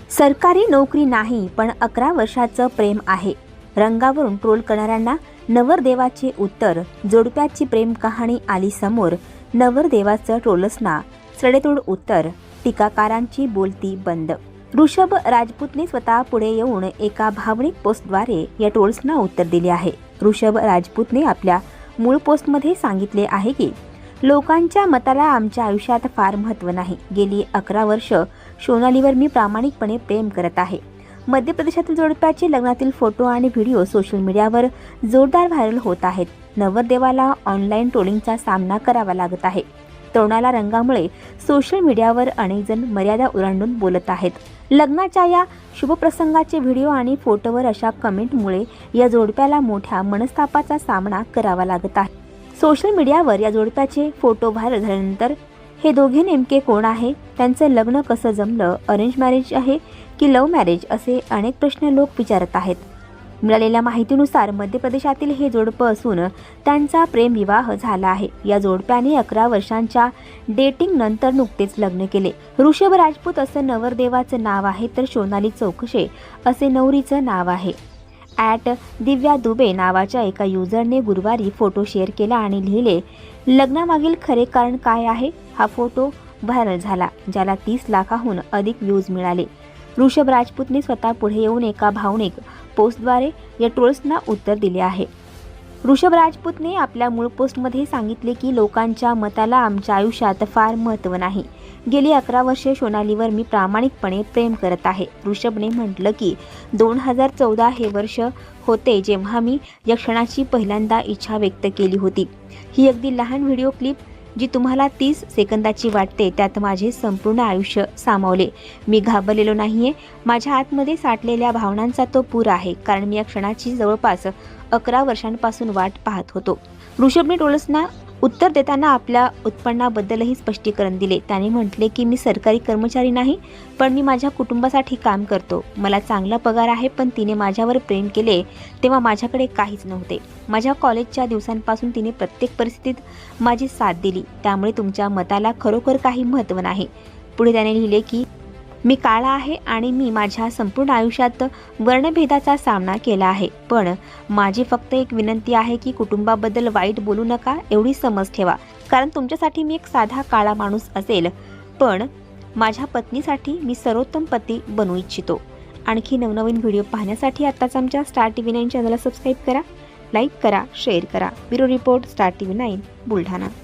सरकारी नोकरी नाही पण 11 वर्षाचं प्रेम आहे. रंगावरून ट्रोल करणाऱ्यांना नवरदेवाचे उत्तर. जोडप्याची प्रेम कहाणी आली समोर. नवरदेवाचं ट्रोलर्सना सडेतोड उत्तर. टीकाकारांची बोलती बंद. ऋषभ राजपूतने स्वतः पुढे येऊन एका भावनिक पोस्टद्वारे या ट्रोल्सना उत्तर दिले आहे. ऋषभ राजपूतने आपल्या मूळ पोस्टमध्ये सांगितले आहे की लोकांच्या मताला आमच्या आयुष्यात फार महत्त्व नाही. गेली 11 वर्ष सोनालीवर मी प्रामाणिकपणे प्रेम करत आहे. मध्य प्रदेशातील जोडप्याचे लग्नातील फोटो आणि व्हिडिओ सोशल मीडियावर जोरदार व्हायरल होत आहेत. नवरदेवाला ऑनलाईन ट्रोलिंगचा सामना करावा लागत आहे. तरुणाला रंगामुळे सोशल मीडियावर अनेक जण मर्यादा ओलांडून बोलत आहेत. लग्नाच्या या शुभप्रसंगाचे व्हिडिओ आणि फोटोवर अशा कमेंटमुळे या जोडप्याला मोठ्या मनस्तापाचा सामना करावा लागत आहे. सोशल मीडियावर या जोडप्याचे फोटो व्हायरल झाल्यानंतर हे दोघे नेमके कोण आहे, त्यांचं लग्न कसं जमलं, अरेंज मॅरेज आहे की लव्ह मॅरेज, असे अनेक प्रश्न लोक विचारत आहेत. मिळालेल्या माहितीनुसार मध्य प्रदेशातील हे जोडपं असून त्यांचा प्रेमविवाह झाला आहे. या जोडप्याने 11 वर्षांच्या डेटिंग नंतर नुकतेच लग्न केले. ऋषभ राजपूत असं नवरदेवाचं नाव आहे तर सोनाली चौकशे असे नवरीचं नाव आहे. दिव्या दुबे नावाच्या एका युजरने गुरुवारी फोटो शेअर केला आणि लिहिले, लग्नामागील खरे कारण काय आहे. हा फोटो व्हायरल झाला, ज्याला 30 लाखाहून अधिक व्ह्यूज मिळाले. ऋषभ राजपूतने स्वतः पुढे येऊन एका भावनिक पोस्टद्वारे या ट्रोल्सना उत्तर दिले आहे. ऋषभ राजपूतने आपल्या मूळ पोस्टमध्ये सांगितले की लोकांच्या मताला आमच्या आयुष्यात फार महत्त्व नाही. गेली 11 वर्षे सोनालीवर मी प्रामाणिकपणे प्रेम करत आहे. ऋषभने म्हटलं की 2014 हे वर्ष होते जेव्हा मी या क्षणाची पहिल्यांदा इच्छा व्यक्त केली होती. ही अगदी लहान व्हिडिओ क्लिप जी तुम्हाला 30 सेकंदाची वाटते त्यात माझे संपूर्ण आयुष्य सामावले. मी घाबरलेलो नाहीये. माझ्या आतमध्ये साठलेल्या भावनांचा तो पूर आहे, कारण मी या क्षणाची जवळपास 11 वर्षांपासून वाट पाहत होतो. ऋषभने ट्रोल्सना उत्तर देताना आपल्या उत्पन्नाबद्दलही स्पष्टीकरण दिले. त्याने म्हटले की मी सरकारी कर्मचारी नाही, पण मी माझ्या कुटुंबासाठी काम करतो. मला चांगला पगार आहे, पण तिने माझ्यावर प्रेम केले तेव्हा माझ्याकडे काहीच नव्हते. माझ्या कॉलेजच्या दिवसांपासून तिने प्रत्येक परिस्थितीत माझी साथ दिली. त्यामुळे तुमच्या मताला खरोखर काही महत्त्व नाही. पुढे त्याने लिहिले की मी काळा आहे आणि मी माझ्या संपूर्ण आयुष्यात वर्णभेदाचा सामना केला आहे, पण माझी फक्त एक विनंती आहे की कुटुंबाबद्दल वाईट बोलू नका, एवढी समज ठेवा. कारण तुमच्यासाठी मी एक साधा काळा माणूस असेल, पण माझ्या पत्नीसाठी मी सर्वोत्तम पती बनू इच्छितो. आणखी नवनवीन व्हिडिओ पाहण्यासाठी आत्ताच आमच्या स्टार TV 9 चॅनलला सबस्क्राईब करा, लाईक करा, शेअर करा. Bureau report, star TV 9 Buldhana.